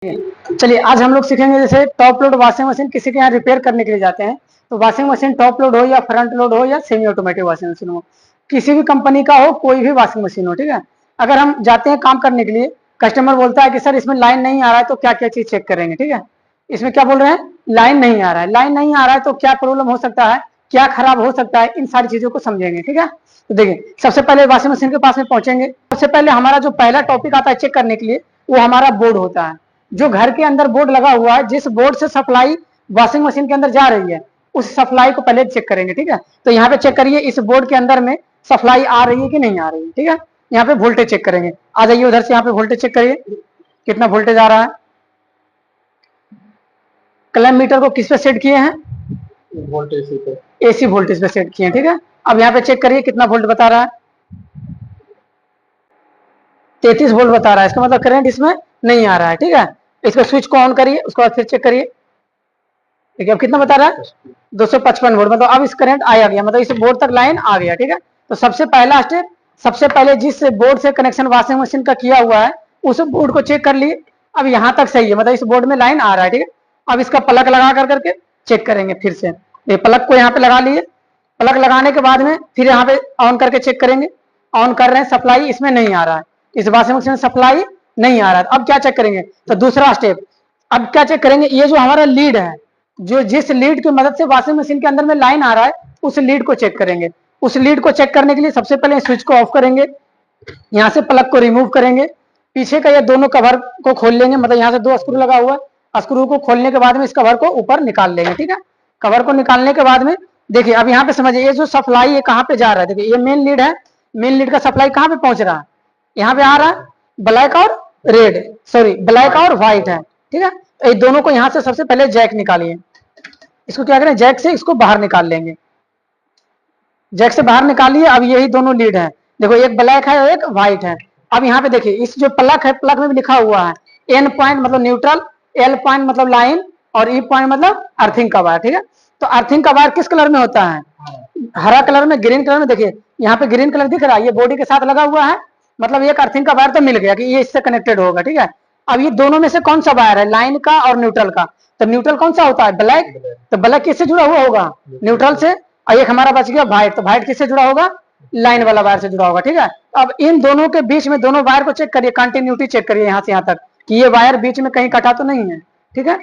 चलिए आज हम लोग सीखेंगे जैसे टॉप लोड वॉशिंग मशीन किसी के यहाँ रिपेयर करने के लिए जाते हैं तो वॉशिंग मशीन टॉप लोड हो या फ्रंट लोड हो या सेमी ऑटोमेटिक वॉशिंग मशीन हो, किसी भी कंपनी का हो, कोई भी वॉशिंग मशीन हो, ठीक है। अगर हम जाते हैं काम करने के लिए, कस्टमर बोलता है कि सर इसमें लाइन नहीं आ रहा है तो क्या क्या चीज चेक करेंगे, ठीक है। इसमें क्या बोल रहे हैं, लाइन नहीं आ रहा है, लाइन नहीं आ रहा है तो क्या प्रॉब्लम हो सकता है, क्या खराब हो सकता है, इन सारी चीजों को समझेंगे, ठीक है। तो देखिए सबसे पहले वॉशिंग मशीन के पास में पहुंचेंगे, सबसे पहले हमारा जो पहला टॉपिक आता है चेक करने के लिए वो हमारा बोर्ड होता है। जो घर के अंदर बोर्ड लगा हुआ है, जिस बोर्ड से सप्लाई वॉशिंग मशीन के अंदर जा रही है उस सप्लाई को पहले चेक करेंगे, ठीक है। तो यहाँ पे चेक करिए इस बोर्ड के अंदर में सप्लाई आ रही है कि नहीं आ रही है, ठीक है। यहाँ पे वोल्टेज चेक करेंगे, आ जाइए उधर से, यहाँ पे वोल्टेज चेक करिए कितना वोल्टेज आ रहा है। क्लैम्प मीटर को किस पे सेट किए हैं, वोल्टेज एसी वोल्टेज पे सेट किए हैं, ठीक है। अब यहाँ पे चेक करिए कितना वोल्ट बता रहा है, 33 वोल्ट बता रहा है, इसका मतलब करंट इसमें नहीं आ रहा है, ठीक है। इसका स्विच को ऑन करिए, उसके बाद फिर चेक करिए, ठीक है। अब कितना बता रहा है, 255 वोल्ट, मतलब अब इस करंट आया गया, मतलब इस बोर्ड तक लाइन आ गया, ठीक है। तो सबसे पहला स्टेप, सबसे पहले जिस बोर्ड से कनेक्शन वॉशिंग मशीन का किया हुआ है उस बोर्ड को चेक कर लिए। अब यहाँ तक सही है, मतलब इस बोर्ड में लाइन आ रहा है, ठीक है। अब इसका प्लग लगा करके चेक करेंगे फिर से, ये प्लग को यहाँ पे लगा लिए, प्लग लगाने के बाद में फिर यहाँ पे ऑन करके चेक करेंगे, ऑन कर रहे हैं, सप्लाई इसमें नहीं आ रहा है, इस वॉशिंग मशीन में सप्लाई नहीं आ रहा है। अब क्या चेक करेंगे, तो दूसरा स्टेप, अब क्या चेक करेंगे, ये जो हमारा लीड है, जो जिस लीड की मदद से वॉशिंग मशीन के अंदर में लाइन आ रहा है उस लीड को चेक करेंगे। उस लीड को चेक करने के लिए सबसे पहले स्विच को ऑफ करेंगे, यहाँ से प्लग को रिमूव करेंगे, पीछे का ये दोनों कवर को खोल लेंगे, मतलब यहाँ से 2 स्क्रू लगा हुआ है, स्क्रू को खोलने के बाद में इस कवर को ऊपर निकाल लेंगे, ठीक है। कवर को निकालने के बाद में देखिए अब यहाँ पे समझिए ये जो सप्लाई है कहाँ पे जा रहा है, देखिए ये मेन लीड है, मेन लीड का सप्लाई कहाँ पे पहुंच रहा है, यहाँ पे आ रहा है, ब्लैक और रेड, सॉरी ब्लैक और व्हाइट है, ठीक है। ये दोनों को यहाँ से सबसे पहले जैक निकालिए, इसको क्या करें, जैक से इसको बाहर निकाल लेंगे, जैक से बाहर निकालिए। अब यही दोनों लीड है, देखो एक ब्लैक है और एक व्हाइट है। अब यहाँ पे देखिए इस जो प्लग है, प्लग में भी लिखा हुआ है एन पॉइंट मतलब न्यूट्रल, एल पॉइंट मतलब लाइन और ई पॉइंट मतलब अर्थिंग का वायर, ठीक है। तो अर्थिंग का वायर किस कलर में होता है, हरा कलर में, ग्रीन कलर में, देखिए यहाँ पे ग्रीन कलर दिख रहा है, ये बॉडी के साथ लगा हुआ है, मतलब एक अर्थिंग का वायर तो मिल गया कि ये इससे कनेक्टेड होगा, ठीक है। अब ये दोनों में से कौन सा वायर है, लाइन का और न्यूट्रल का, तो न्यूट्रल कौन सा होता है, ब्लैक, तो ब्लैक किससे जुड़ा हुआ होगा, न्यूट्रल से, और एक हमारा बच गया व्हाइट, तो व्हाइट किससे जुड़ा होगा, लाइन वाला वायर से जुड़ा होगा, ठीक है। अब इन दोनों के बीच में दोनों वायर को चेक करिए, कंटिन्यूटी चेक करिए यहाँ से यहाँ तक कि ये वायर बीच में कहीं कटा तो नहीं है, ठीक है।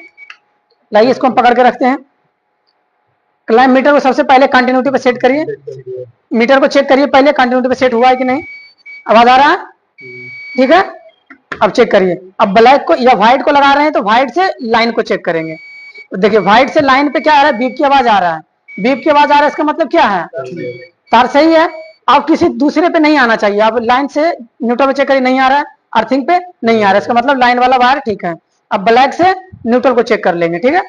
लाइए इसको हम पकड़ के रखते हैं, क्लैम्प मीटर को सबसे पहले कंटिन्यूटी पे सेट करिए, मीटर को चेक करिए पहले कंटिन्यूटी पे सेट हुआ है कि नहीं, आवाज आ रहा है, ठीक है। अब चेक करिए, अब ब्लैक को या व्हाइट को लगा रहे हैं तो व्हाइट से लाइन को चेक करेंगे, तो देखिए व्हाइट से लाइन पे क्या आ रहा है, बीप की आवाज आ रहा है, बीप की आवाज आ रहा है, इसका मतलब क्या है, तार सही है। अब किसी दूसरे पे नहीं आना चाहिए, अब लाइन से न्यूट्रल पे चेक करिए, नहीं आ रहा है, अर्थिंग पे नहीं आ रहा है, इसका मतलब लाइन वाला वायर ठीक है। अब ब्लैक से न्यूट्रल को चेक कर लेंगे, ठीक है,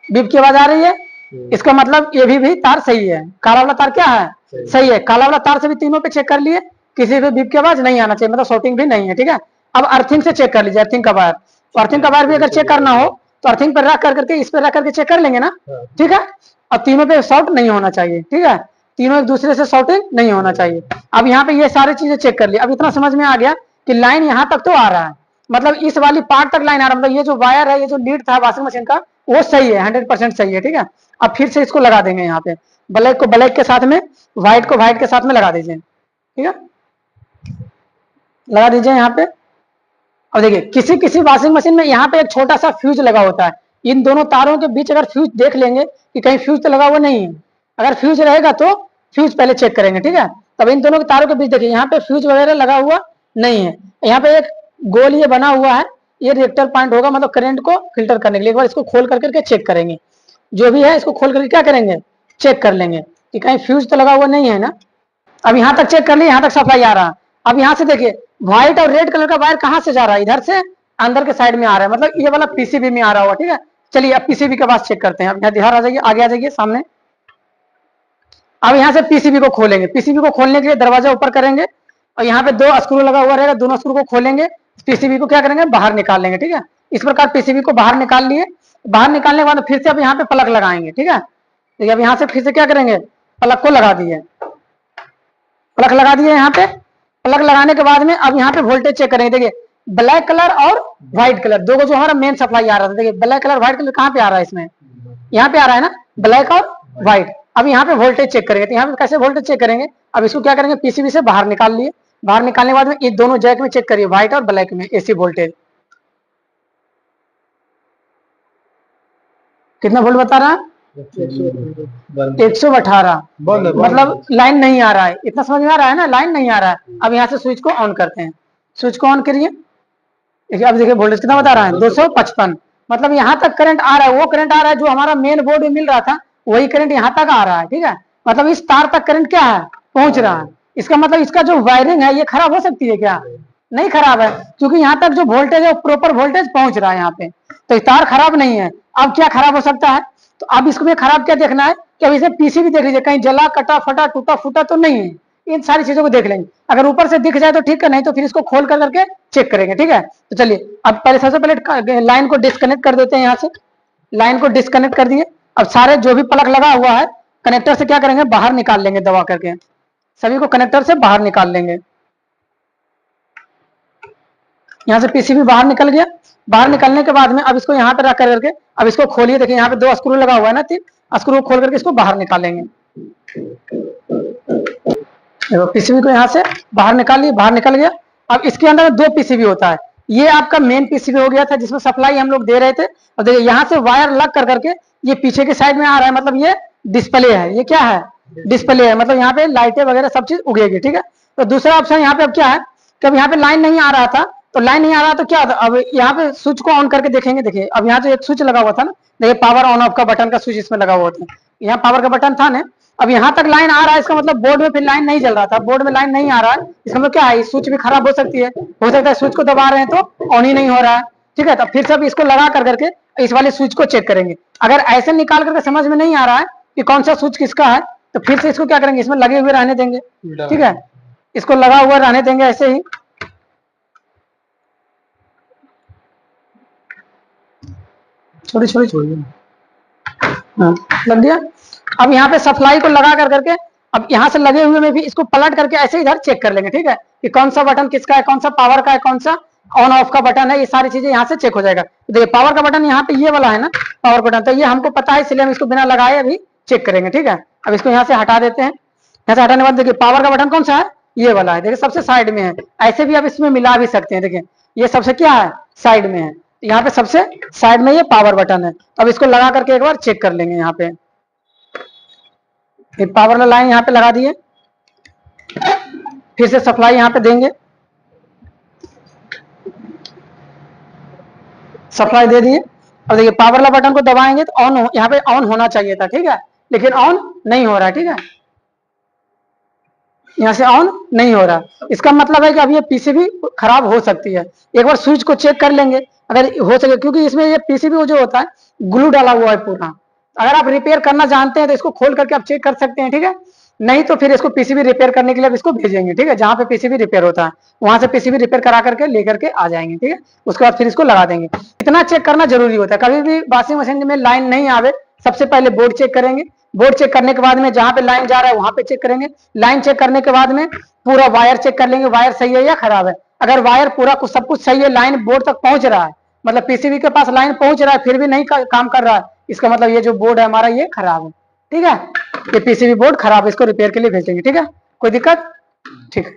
बीप की आवाज आ रही है, इसका मतलब ये भी तार सही है, काला वाला तार क्या है, सही है, काला वाला तार से भी तीनों पे चेक कर लिए, किसी पे बीप की आवाज नहीं आना चाहिए, मतलब शॉर्टिंग भी नहीं है, ठीक है। अब अर्थिंग से चेक कर लीजिए, अर्थिंग का वायर, तो अर्थिंग का वायर भी अगर चेक करना हो तो अर्थिंग पर रख करके इस पर रख करके चेक कर लेंगे ना, ठीक है। अब तीनों पे शॉर्ट नहीं होना चाहिए, ठीक है, तीनों एक दूसरे से शॉर्टिंग नहीं होना चाहिए। अब यहाँ पे ये सारी चीजें चेक कर ली, अब इतना समझ में आ गया कि लाइन यहाँ तक तो आ रहा है, मतलब इस वाली पार्ट तक लाइन आ रहा है, मतलब ये जो वायर है, ये जो लीड था वॉशिंग मशीन का वो सही है, 100% सही है, ठीक है। अब फिर से इसको लगा देंगे, यहाँ पे ब्लैक को ब्लैक के साथ में, व्हाइट को व्हाइट के साथ में लगा दीजिए, ठीक है, लगा दीजिए यहाँ पे। अब देखिए किसी किसी वॉशिंग मशीन में यहाँ पे एक छोटा सा फ्यूज लगा होता है, इन दोनों तारों के बीच अगर फ्यूज देख लेंगे कि कहीं फ्यूज तो लगा हुआ नहीं है, अगर फ्यूज रहेगा तो फ्यूज पहले चेक करेंगे, ठीक है। तब इन दोनों के तारों के बीच देखिए यहाँ पे फ्यूज वगैरह लगा हुआ नहीं है, यहाँ पे एक गोल ये बना हुआ है, ये रिएक्टर पॉइंट होगा, मतलब करंट को फिल्टर करने के लिए। एक बार इसको खोल करके चेक करेंगे, जो भी है इसको खोल करके क्या करेंगे, चेक कर लेंगे कि कहीं फ्यूज तो लगा हुआ नहीं है ना। अब यहाँ तक चेक कर लिए, यहाँ तक सप्लाई आ रहा है। अब यहाँ से देखिए व्हाइट और रेड कलर का वायर कहाँ से जा रहा है, इधर से अंदर के साइड में आ रहा है, मतलब ये वाला पीसीबी में आ रहा होगा, ठीक है। चलिए अब पीसीबी के पास चेक करते हैं, अब यहाँ इधर आ जाइए, आगे आ जाइए सामने। अब यहाँ से पीसीबी को खोलेंगे, पीसीबी को खोलने के लिए दरवाजा ऊपर करेंगे और यहाँ पे 2 स्क्रू लगा हुआ रहेगा, दोनों स्क्रू को खोलेंगे, पीसीबी को क्या करेंगे, बाहर निकाल लेंगे, ठीक है। इस प्रकार पीसीबी को बाहर निकाल लिए, बाहर निकालने के बाद फिर से अब यहाँ पे प्लग लगाएंगे, ठीक है। देखिए अब यहाँ से फिर से क्या करेंगे, प्लग को लगा दिए, प्लग लगा दिए, यहाँ पे प्लग लगाने के बाद में अब यहाँ पे वोल्टेज चेक करेंगे, देखिए ब्लैक कलर और व्हाइट कलर, दो को जो हमारा मेन सप्लाई आ रहा था, देखिए ब्लैक कलर व्हाइट कलर कहाँ पे आ रहा है, इसमें यहाँ पे आ रहा है ना, ब्लैक और व्हाइट। अब यहाँ पे वोल्टेज चेक करेंगे, तो यहाँ पे कैसे वोल्टेज चेक करेंगे, अब इसको क्या करेंगे, पीसीबी से बाहर निकाल लिए, बाहर निकालने के बाद में ये दोनों जैक में चेक करिए, व्हाइट और ब्लैक में एसी वोल्टेज कितना वोल्ट बता रहा है, 118, मतलब लाइन नहीं आ रहा है, इतना समझ में आ रहा है ना, लाइन नहीं आ रहा है। अब यहाँ से स्विच को ऑन करते हैं, स्विच को ऑन करिए, देखिए अब देखिए वोल्टेज कितना बता रहा है, 255, मतलब यहाँ तक करंट आ रहा है, वो करंट आ रहा है जो हमारा मेन बोर्ड में मिल रहा था, वही करंट यहाँ तक आ रहा है, ठीक है, मतलब इस तार तक करंट क्या है, पहुंच रहा है। इसका मतलब इसका जो वायरिंग है ये खराब हो सकती है क्या, नहीं खराब है, क्योंकि यहाँ तक जो वोल्टेज है प्रॉपर वोल्टेज पहुंच रहा है यहाँ पे, तो तार खराब नहीं है। अब क्या खराब हो सकता है, तो अब इसमें खराब क्या देखना है कि अब इसे पीसीबी देख लीजिए, कहीं जला कटा फटा टूटा फूटा तो नहीं है, इन सारी चीजों को देख लेंगे, अगर ऊपर से दिख जाए तो ठीक है, नहीं तो फिर इसको खोल कर करके चेक करेंगे, ठीक है। तो चलिए अब पहले सबसे पहले लाइन को डिस्कनेक्ट कर देते हैं, यहाँ से लाइन को डिस्कनेक्ट कर दिए। अब सारे जो भी प्लग लगा हुआ है कनेक्टर से क्या करेंगे, बाहर निकाल लेंगे, दबा करके सभी को कनेक्टर से बाहर निकाल लेंगे। यहाँ से पीसीबी बाहर निकल गया, बाहर निकलने के बाद में अब इसको यहाँ पे रख करके अब इसको खोलिए, देखिए यहाँ पे 2 स्क्रू लगा हुआ है ना, 3 स्क्रू खोल करके इसको बाहर निकालेंगे। देखो पीसीबी को यहाँ से बाहर निकाल लिए, बाहर निकल गया। अब इसके अंदर 2 पीसीबी होता है, ये आपका मेन पीसीबी हो गया था जिसमें सप्लाई हम लोग दे रहे थे, और देखिए यहाँ से वायर लग कर करके ये पीछे के साइड में आ रहा है, मतलब ये डिस्प्ले है, ये क्या है, डिस्प्ले है, मतलब यहाँ पे लाइटें वगैरह सब चीज उगेगी, ठीक है। तो दूसरा ऑप्शन यहाँ पे अब क्या है कि अब यहाँ पे लाइन नहीं आ रहा था, तो लाइन नहीं आ रहा तो क्या होता, अब यहाँ पे स्विच को ऑन करके देखेंगे, देखिए अब यहाँ जो एक स्विच लगा हुआ था ना, देखिए पावर ऑन ऑफ का बटन का स्विच इसमें लगा हुआ था, यहाँ पावर का बटन था ना, अब यहाँ तक लाइन आ रहा है, इसका मतलब बोर्ड में फिर लाइन नहीं चल रहा था, बोर्ड में लाइन नहीं आ रहा है, इसका मतलब क्या है, स्विच भी खराब हो सकती है, हो सकता है स्विच को दबा रहे हैं तो ऑन ही नहीं हो रहा है, ठीक है। तो फिर से इसको लगा कर करके इस वाले स्विच को चेक करेंगे, अगर ऐसे निकाल करके समझ में नहीं आ रहा है कि कौन सा स्विच किसका है, तो फिर से इसको क्या करेंगे, इसमें लगे हुए रहने देंगे, ठीक है, इसको लगा हुआ रहने देंगे ऐसे ही। छोड़ी छोड़ी छोड़िए, हाँ लग गया। अब यहाँ पे सप्लाई को लगा कर करके अब यहाँ से लगे हुए में भी इसको पलट करके ऐसे इधर चेक कर लेंगे, ठीक है, कि कौन सा बटन किसका है, कौन सा पावर का है, कौन सा ऑन ऑफ का बटन है, ये सारी चीजें यहाँ से चेक हो जाएगा। तो देखिए पावर का बटन यहाँ पे ये वाला है ना, पावर बटन, तो ये हमको पता है, इसलिए हम इसको बिना लगाए अभी चेक करेंगे, ठीक है। अब इसको यहाँ से हटा देते हैं, यहाँ से हटाने के बाद देखिए पावर का बटन कौन सा है, ये वाला है, देखिए सबसे साइड में है, ऐसे भी आप इसमें मिला भी सकते हैं, देखिए ये सबसे क्या है, साइड में है, यहाँ पे सबसे साइड में ये पावर बटन है। अब इसको लगा करके एक बार चेक कर लेंगे, यहाँ पे पावर लाइन यहाँ पे लगा दिए, फिर से सप्लाई यहाँ पे देंगे, सप्लाई दे दिए। अब देखिए पावर वाला बटन को दबाएंगे तो ऑन, यहाँ पे ऑन होना चाहिए था, ठीक है, लेकिन ऑन नहीं हो रहा है, ठीक है, यहाँ से ऑन नहीं हो रहा, इसका मतलब है कि अब ये पीसीबी खराब हो सकती है। एक बार स्विच को चेक कर लेंगे अगर हो सके, क्योंकि इसमें ये पीसीबी जो होता है ग्लू डाला हुआ है पूरा, अगर आप रिपेयर करना जानते हैं तो इसको खोल करके आप चेक कर सकते हैं, ठीक है, नहीं तो फिर इसको पीसीबी रिपेयर करने के लिए इसको भेजेंगे, ठीक है, जहाँ पे पीसीबी रिपेयर होता है वहां से पीसीबी रिपेयर करा करके लेकर के आ जाएंगे, ठीक है, उसके बाद फिर इसको लगा देंगे। इतना चेक करना जरूरी होता है, कभी भी वॉशिंग मशीन में लाइन नहीं आवे, सबसे पहले बोर्ड चेक करेंगे, बोर्ड चेक करने के बाद में जहाँ पे लाइन जा रहा है वहां पे चेक करेंगे, लाइन चेक करने के बाद में पूरा वायर चेक कर लेंगे, वायर सही है या खराब है, अगर वायर पूरा कुछ सब कुछ सही है, लाइन बोर्ड तक पहुंच रहा है, मतलब पीसीबी के पास लाइन पहुंच रहा है फिर भी नहीं काम कर रहा है, इसका मतलब ये जो बोर्ड है हमारा ये खराब है, ठीक है, ये पीसीबी बोर्ड खराब है, इसको रिपेयर के लिए भेजेंगे, ठीक है, कोई दिक्कत, ठीक है।